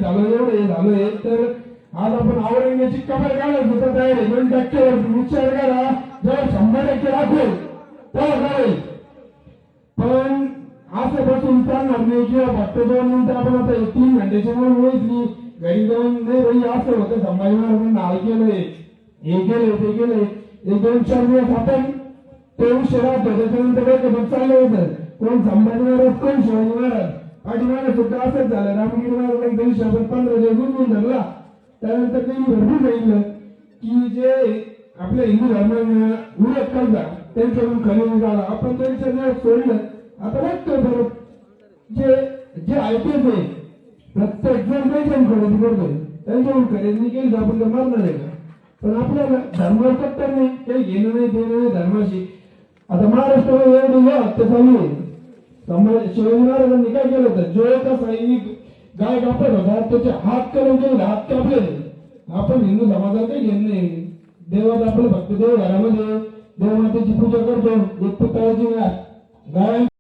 झालं एवढं झालं तर आज आपण औरंगाची कबर काढायचं तर तयार आहे 2% विचार करा जर 100% राखू तर काय पण असं बसून चालणार नाही किंवा फक्त 2 मिनिटं आपण आता 3 घंट्याच्या मुळे घरी जाऊन नाही भाई असं होतं संभाजी महाराजांना हाल केलंय हे केलंय ते केलंय 1-2-4 दिवस आपण ते शहरात होते त्याच्यानंतर काय चाललं होतं कोण संभाजी महाराज कोण शिवाजी महाराज पाठीमागे सुद्धा असंच झालं रामगिरी महाराज दिवशी आपण 15 दिवस गुंतवून धरला त्यानंतर त्यांनी भरपूर सांगितलं की जे आपल्या हिंदू धर्माने विरोध करतात त्यांच्याकडून खरेदी झाला आपण त्यांच्या जर सोडलं आता बघतो बरोबर जे जे ऐकत आहे प्रत्येक जण त्यांच्याकडून खरेदी करतोय त्यांच्याकडून खरेदी केली तर आपण मारणार आहे का पण आपल्याला धर्मावर कट्टर नाही काही घेणं नाही देणं नाही धर्माशी आता महाराष्ट्रामध्ये एवढी हत्या चालू आहे शिवाजी महाराजांनी काय केलं होतं जो एका सैनिक गाय कापत होता त्याचे हात करून गेले हात कापले आपण हिंदू समाजाला काही घेणं नाही देवात आपलं फक्त देव घरामध्ये देवमातेची पूजा करतो एक पुतळ्याची गाय